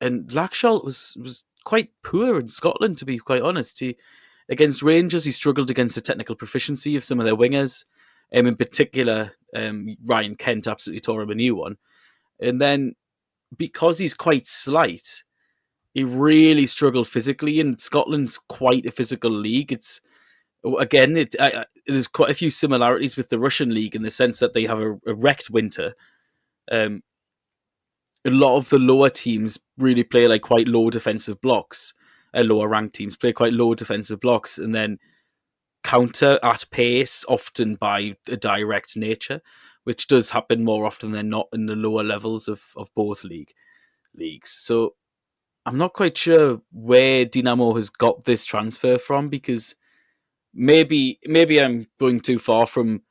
And Laxalt was quite poor in Scotland, to be quite honest. Against Rangers, he struggled against the technical proficiency of some of their wingers. In particular, Ryan Kent absolutely tore him a new one. And then, because he's quite slight, he really struggled physically. And Scotland's quite a physical league. It's again, there's quite a few similarities with the Russian league in the sense that they have a wrecked winter. A lot of the lower teams really play like quite low defensive blocks. Lower ranked teams play quite low defensive blocks and then counter at pace, often by a direct nature, which does happen more often than not in the lower levels of both leagues. So I'm not quite sure where Dinamo has got this transfer from, because maybe I'm going too far from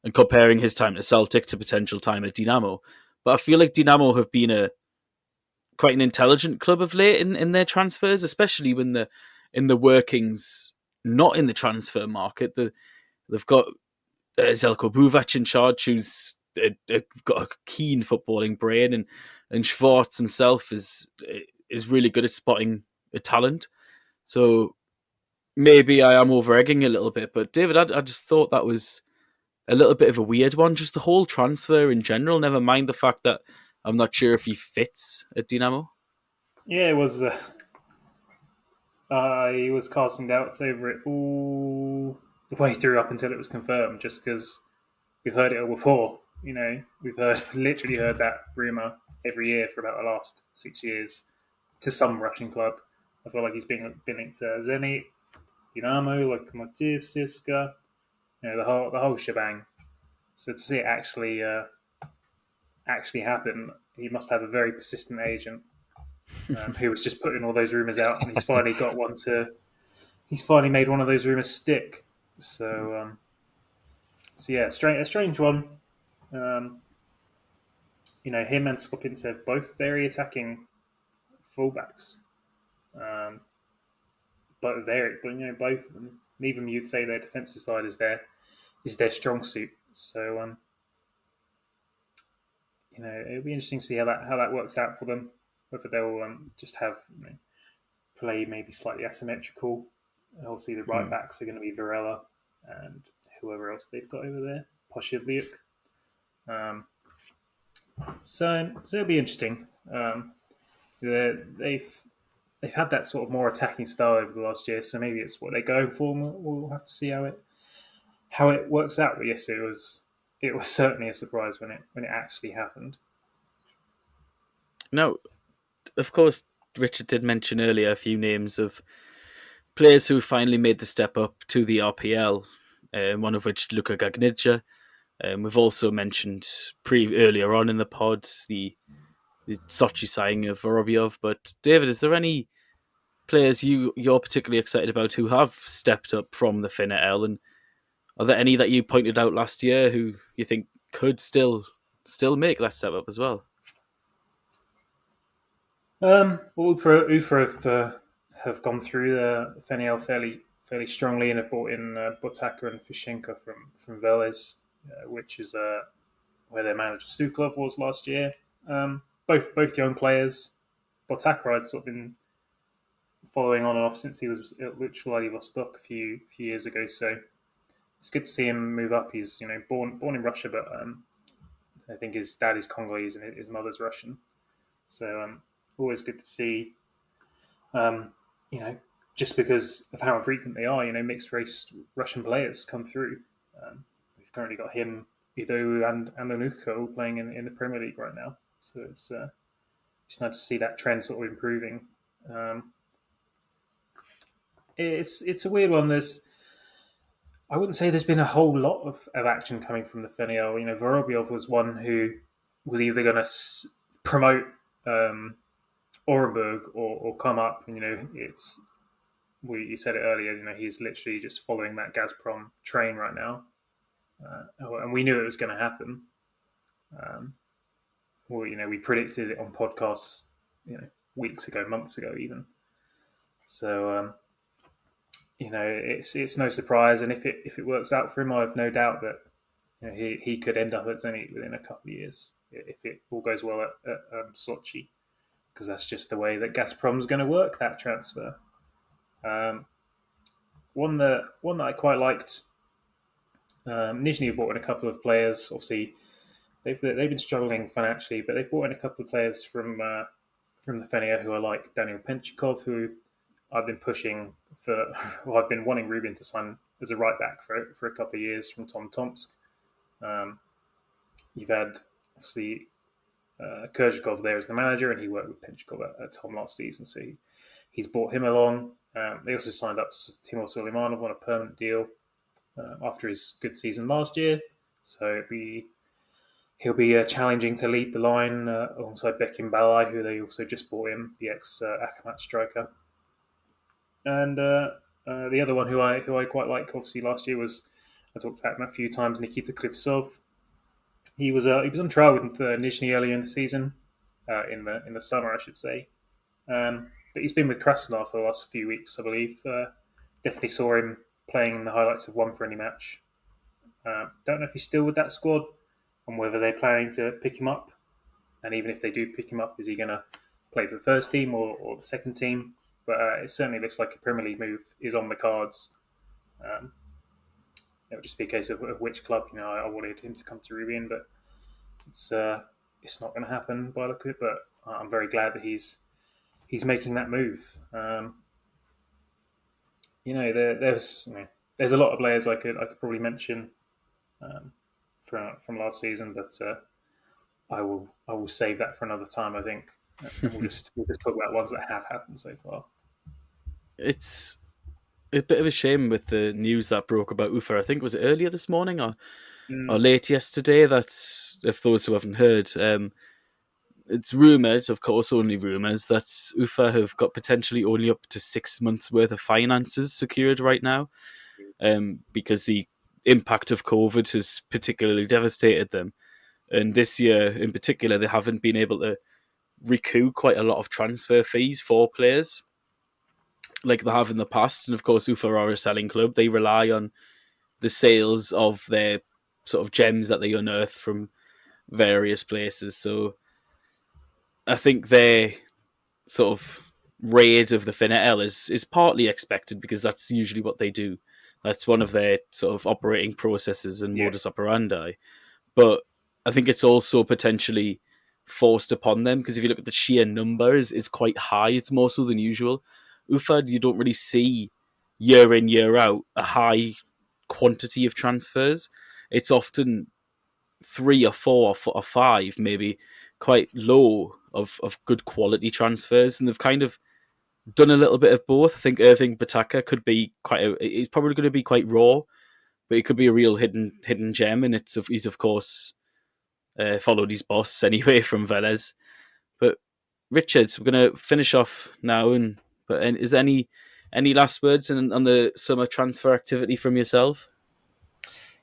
and comparing his time at Celtic to potential time at Dinamo. But I feel like Dinamo have been quite an intelligent club of late in their transfers, especially when in the workings, not in the transfer market. They've got Zelko Buvac in charge, who's got a keen footballing brain, and Schwartz himself is really good at spotting a talent. So maybe I am over-egging a little bit, but David, I just thought that was a little bit of a weird one, just the whole transfer in general, never mind the fact that I'm not sure if he fits at Dinamo. Yeah, it was. I was casting doubts over it all the way through up until it was confirmed, just because we've heard it all before. We've literally heard that rumour every year for about the last 6 years to some Russian club. I feel like he's been linked to Zenit, Dinamo, Lokomotiv, Siska, the whole shebang. So to see it actually happen, he must have a very persistent agent who was just putting all those rumours out, and he's finally got one he's finally made one of those rumours stick. So yeah, a strange one. Him and Skopintsev, both very attacking fullbacks. But both of them. Even you'd say their defensive side is their strong suit. So it'll be interesting to see how that works out for them. Whether they'll just have play maybe slightly asymmetrical. Obviously, the right backs are going to be Varela and whoever else they've got over there, Poshivliuk. So it'll be interesting. They've had that sort of more attacking style over the last year, so maybe it's what they're going for. We'll have to see how it works out. But yes, it was certainly a surprise when it actually happened. Now, of course, Richard did mention earlier a few names of players who finally made the step up to the RPL, one of which Luka Gagnidja. We've also mentioned earlier on in the pod the Sochi signing of Vorobyov. But David, is there any players you're particularly excited about who have stepped up from the FNL, and are there any that you pointed out last year who you think could still make that step up as well? Ufa have gone through the FNL fairly strongly and have brought in Botaka and Fishenko from Velez, which is where their manager Stuklov was last year. Both young players. Botaka I'd sort of been following on and off since he was at Vladivostok a few years ago. So it's good to see him move up. He's born in Russia, but I think his dad is Congolese and his mother's Russian. So always good to see. Just because of how infrequent they are, mixed race Russian players come through. We've currently got him, Ido and Onuka all playing in the Premier League right now. So it's nice to see that trend sort of improving. It's a weird one. I wouldn't say there's been a whole lot of action coming from the FNL. Vorobyov was one who was either going to promote Orenburg or come up. You said it earlier. He's literally just following that Gazprom train right now, and we knew it was going to happen. We predicted it on podcasts, weeks ago, months ago, even. So, it's no surprise, and if it works out for him, I have no doubt that he could end up at Zenit within a couple of years if it all goes well at Sochi, because that's just the way that Gazprom's going to work that transfer. One that I quite liked. Nizhny have brought in a couple of players. Obviously, they've been struggling financially, but they've brought in a couple of players from the FNL who I like. Daniel Penchikov, who I've been pushing for. Well, I've been wanting Rubin to sign as a right back for a couple of years from Tom Tomsk. You've had obviously Kerzhikov there as the manager, and he worked with Penchikov at Tom last season, so he's brought him along. They also signed up Timur Suleimanov on a permanent deal after his good season last year, so he'll be challenging to lead the line alongside Bekim Balai, who they also just brought in, the ex-Akhmat striker. And the other one who I quite like, obviously last year, was, I talked about him a few times, Nikita Krivtsov. He was on trial with Nizhny earlier in the season, in the summer, I should say. But he's been with Krasnodar for the last few weeks, I believe. Definitely saw him playing in the highlights of one friendly match. Don't know if he's still with that squad and whether they're planning to pick him up. And even if they do pick him up, is he going to play for the first team or the second team? But it certainly looks like a Premier League move is on the cards. It would just be a case of which club. I wanted him to come to Rubin, but it's not going to happen by the look of it. But I'm very glad that he's making that move. There's a lot of players I could probably mention from last season, but I will save that for another time, I think. We'll just talk about ones that have happened so far. It's a bit of a shame with the news that broke about Ufa. I think was it earlier this morning or late yesterday. That's, if those who haven't heard, it's rumoured, of course, only rumours, that Ufa have got potentially only up to 6 months worth of finances secured right now, because the impact of COVID has particularly devastated them. And this year in particular, they haven't been able to recoup quite a lot of transfer fees for players like they have in the past. And of course, Ufa are a selling club. They rely on the sales of their sort of gems that they unearth from various places. So I think their sort of raid of the FNL is partly expected, because that's usually what they do. That's one of their sort of operating processes and modus operandi. But I think it's also potentially forced upon them, because if you look at the sheer numbers, it's quite high. It's more so than usual. Ufa, you don't really see year in, year out a high quantity of transfers. It's often 3 or 4 or 5, maybe quite low of good quality transfers, and they've kind of done a little bit of both. I think Irving Bataka could be he's probably going to be quite raw, but he could be a real hidden gem, and he's of course followed his boss anyway from Velez. But Richard, we're going to finish off now, but is there any last words on the summer transfer activity from yourself?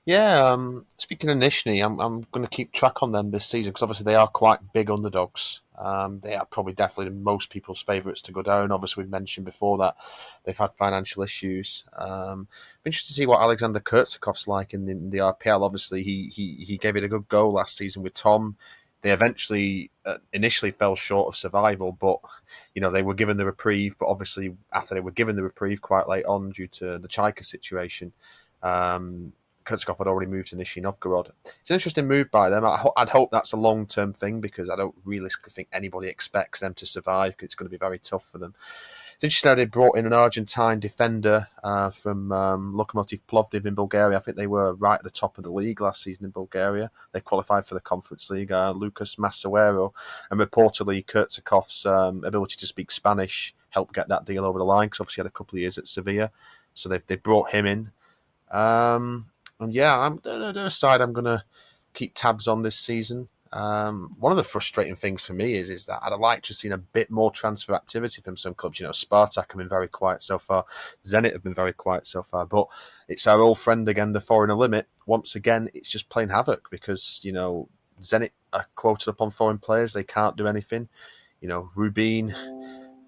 Yeah, speaking of Nizhny, I'm going to keep track on them this season, because obviously they are quite big underdogs. They are probably definitely most people's favourites to go down. Obviously, we've mentioned before that they've had financial issues. I'm interested to see what Alexander Kurtsakov's like in the RPL. Obviously, he gave it a good go last season with Tom. They eventually initially fell short of survival, but they were given the reprieve. But obviously, after they were given the reprieve quite late on due to the Chaika situation, Kurtskov had already moved to Nizhny Novgorod. It's an interesting move by them. I'd hope that's a long-term thing, because I don't realistically think anybody expects them to survive, because it's going to be very tough for them. It's interesting how they brought in an Argentine defender from Lokomotiv Plovdiv in Bulgaria. I think they were right at the top of the league last season in Bulgaria. They qualified for the Conference League, Lucas Massuero. And reportedly, Kurtsakov's ability to speak Spanish helped get that deal over the line, because obviously he had a couple of years at Sevilla. So they've brought him in. And yeah, they're a side I'm going to keep tabs on this season. One of the frustrating things for me is that I'd like to have seen a bit more transfer activity from some clubs. Spartak have been very quiet so far. Zenit have been very quiet so far. But it's our old friend again, the foreigner limit. Once again, it's just playing havoc because, Zenit are quoted up on foreign players. They can't do anything. Rubin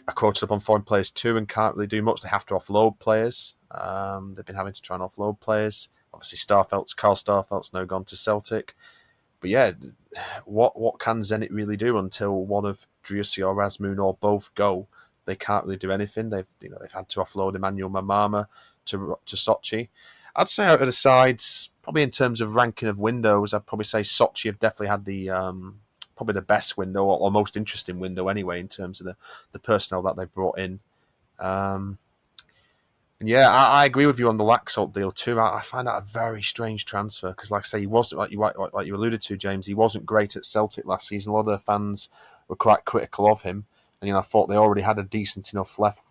are quoted up on foreign players too and can't really do much. They have to offload players. They've been having to try and offload players. Obviously, Carl Starfelt's now gone to Celtic. But yeah, what can Zenit really do until one of Driussi or Razmoon or both go? They can't really do anything. They've had to offload Emmanuel Mamama to Sochi. I'd say out of the sides, probably in terms of ranking of windows, I'd probably say Sochi have definitely had the probably the best window or most interesting window anyway in terms of the personnel that they brought in. And yeah, I agree with you on the Laxalt deal too. I find that a very strange transfer because, like I say, he wasn't like you alluded to, James. He wasn't great at Celtic last season. A lot of their fans were quite critical of him, and I thought they already had a decent enough left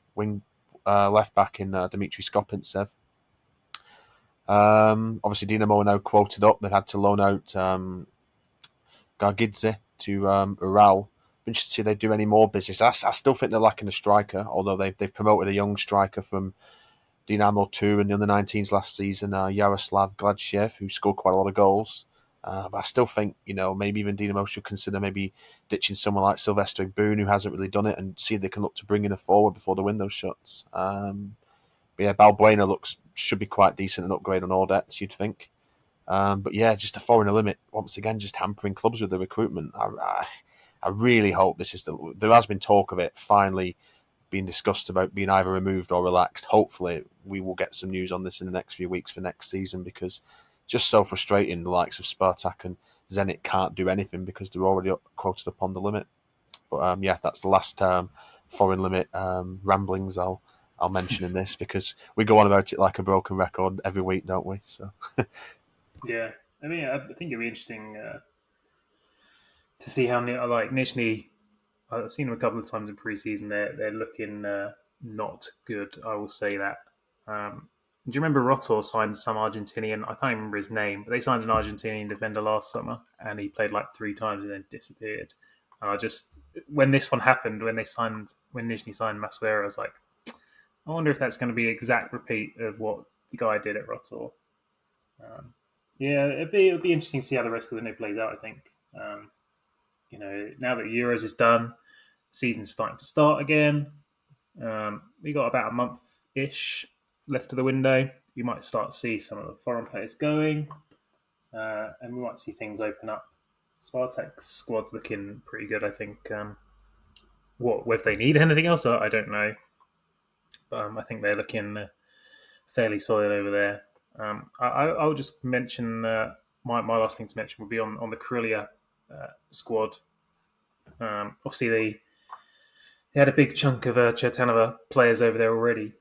back in Dmitry Skopintsev. Obviously, Dinamo are now quoted up. They've had to loan out Gargidze to Ural. Interested to see if they do any more business. I still think they're lacking a striker, although they've promoted a young striker from Dinamo 2 in the under-19s last season, Yaroslav Gladshev, who scored quite a lot of goals. But I still think, maybe even Dinamo should consider maybe ditching someone like Sylvester Boone, who hasn't really done it, and see if they can look to bring in a forward before the window shuts. But yeah, Balbuena should be quite decent and upgrade on all debts, you'd think. But yeah, just a foreigner limit, once again, just hampering clubs with the recruitment. I really hope this is there has been talk of it finally being discussed about being either removed or relaxed. Hopefully we will get some news on this in the next few weeks for next season because it's just so frustrating. The likes of Spartak and Zenit can't do anything because they're already quoted upon the limit. But yeah, that's the last foreign limit ramblings I'll mention in this because we go on about it like a broken record every week, don't we? So yeah, I mean, I think it'd be interesting to see how Nizhny. I've seen them a couple of times in pre-season. They're looking not good. I will say that. Do you remember Rotor signed some Argentinian? I can't even remember his name, but they signed an Argentinian defender last summer, and he played like 3 times and then disappeared. And when this one happened, when Nizhny signed Masuera, I was like, I wonder if that's going to be an exact repeat of what the guy did at Rotor. Yeah, it'd be interesting to see how the rest of the new plays out. I think. Now that Euros is done, season's starting to start again. We got about a month-ish left of the window. You might start to see some of the foreign players going, and we might see things open up. Spartak's squad looking pretty good, I think. Whether they need anything else, I don't know. But I think they're looking fairly solid over there. I'll just mention my last thing to mention would be on the Krylia squad. Obviously, they had a big chunk of Chertanova players over there already,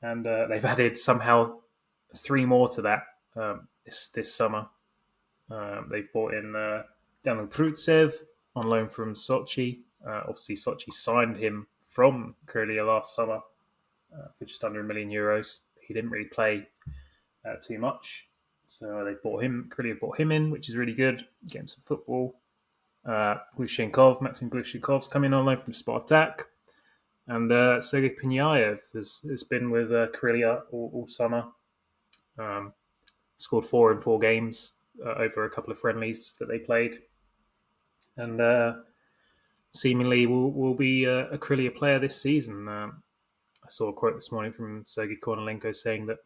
and they've added somehow 3 more to that this summer. They've brought in Daniel Prutsev on loan from Sochi. Obviously, Sochi signed him from Krylia last summer for just under €1 million. He didn't really play too much, so they bought him. Krylia bought him in, which is really good. Get him some football. Maxim Glushenkov's coming on loan from Spartak, and Sergei Penyaev has been with Krylia all summer. Scored 4 in 4 games over a couple of friendlies that they played, and seemingly will be a Krylia player this season. I saw a quote this morning from Sergei Kornilenko saying that,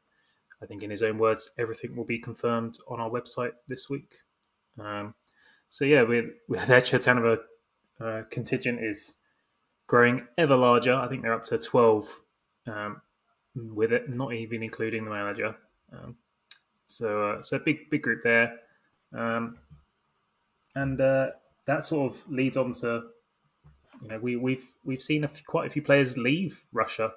I think in his own words, everything will be confirmed on our website this week. So yeah, with their Chertanova contingent is growing ever larger. I think they're up to 12 with it, not even including the manager. So a big group there, and that sort of leads on to, we've seen quite a few players leave Russia.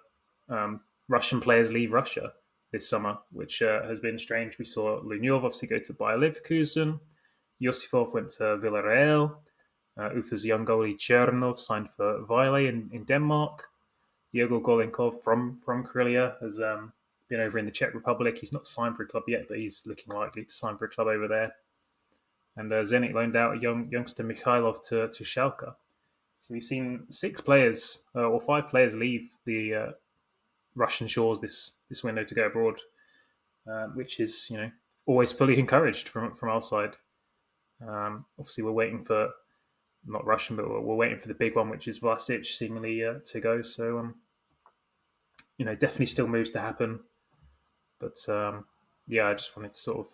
Russian players leave Russia this summer, which has been strange. We saw Lunyov obviously go to Bayer Leverkusen. Yosifov went to Villarreal. Ufa's young goalie Chernov signed for Vejle in Denmark. Yegor Golenkov from Krylia has been over in the Czech Republic. He's not signed for a club yet, but he's looking likely to sign for a club over there. And Zenit loaned out a youngster Mikhailov to Schalke. So we've seen 5 players leave the Russian shores this window to go abroad, which is always fully encouraged from our side. Obviously, we're waiting for not Russian, but we're waiting for the big one, which is Vlasic seemingly to go. So definitely still moves to happen. But I just wanted to sort of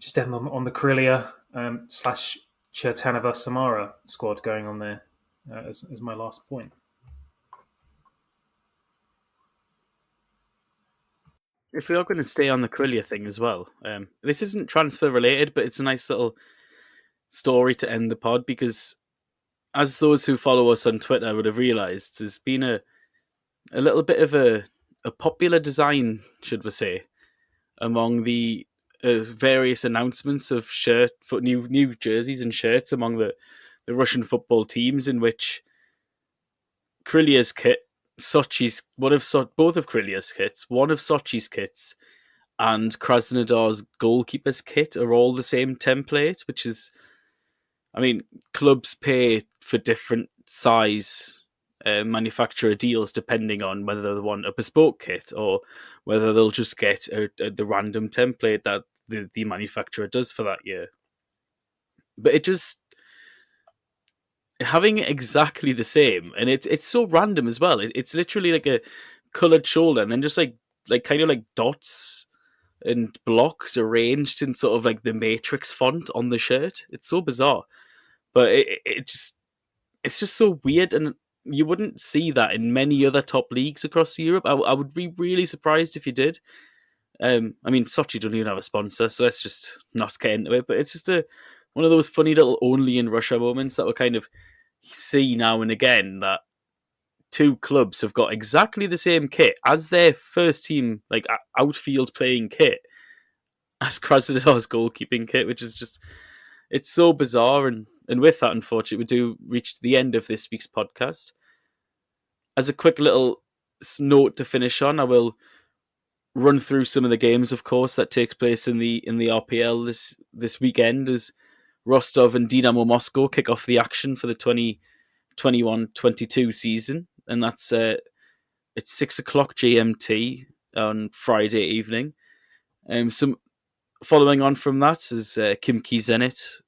just end on the Krylia / Chertanova Samara squad going on there as my last point. If we are going to stay on the Krylia thing as well, this isn't transfer related, but it's a nice little story to end the pod, because as those who follow us on Twitter would have realised, there's been a little bit of a popular design, should we say, among the various announcements of new jerseys and shirts among the Russian football teams, in which Krylia's kit, Sochi's both of Krylia's kits, one of Sochi's kits, and Krasnodar's goalkeeper's kit are all the same template, which is, clubs pay for different size manufacturer deals depending on whether they want a bespoke kit or whether they'll just get the random template that the manufacturer does for that year. But it just having it exactly the same, and it's so random as well. It's literally like a coloured shoulder, and then just like kind of like dots and blocks arranged in sort of like the Matrix font on the shirt. It's so bizarre, but it's just so weird, and you wouldn't see that in many other top leagues across Europe. I would be really surprised if you did. Sochi don't even have a sponsor, so let's just not get into it. But it's just one of those funny little only in Russia moments that we kind of see now and again, that 2 clubs have got exactly the same kit as their first team, like outfield playing kit, as Krasnodar's goalkeeping kit, which is just, it's so bizarre. And with that, unfortunately, we do reach the end of this week's podcast. As a quick little note to finish on, I will run through some of the games, of course, that takes place in the RPL this weekend, as Rostov and Dynamo Moscow kick off the action for the 2021-22 season, and that's at 6 o'clock GMT on Friday evening. Some following on from that is Khimki Zenit,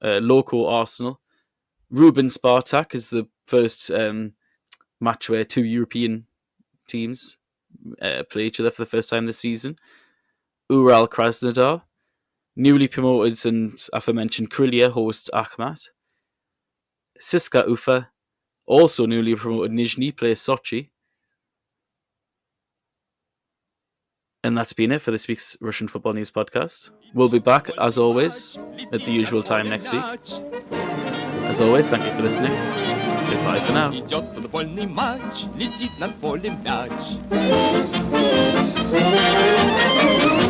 Loko Arsenal, Rubin Spartak is the first match where 2 European teams play each other for the first time this season. Ural Krasnodar, newly promoted and aforementioned Krylia host Akhmat. Siska Ufa, also newly promoted Nizhny, plays Sochi. And that's been it for this week's Russian Football News podcast. We'll be back, as always, at the usual time next week. As always, thank you for listening. Goodbye for now. Идет футбольный матч, летит над полем мяч.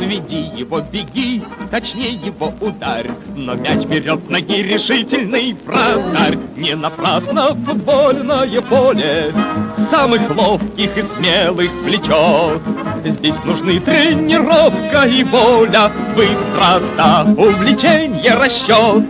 Веди его, беги, точнее его ударь. Но мяч берет ноги решительный вратарь. Не напрасно футбольное поле самых ловких и смелых влечет. Здесь нужны тренировка и воля, быстрота, увлечение, расчет.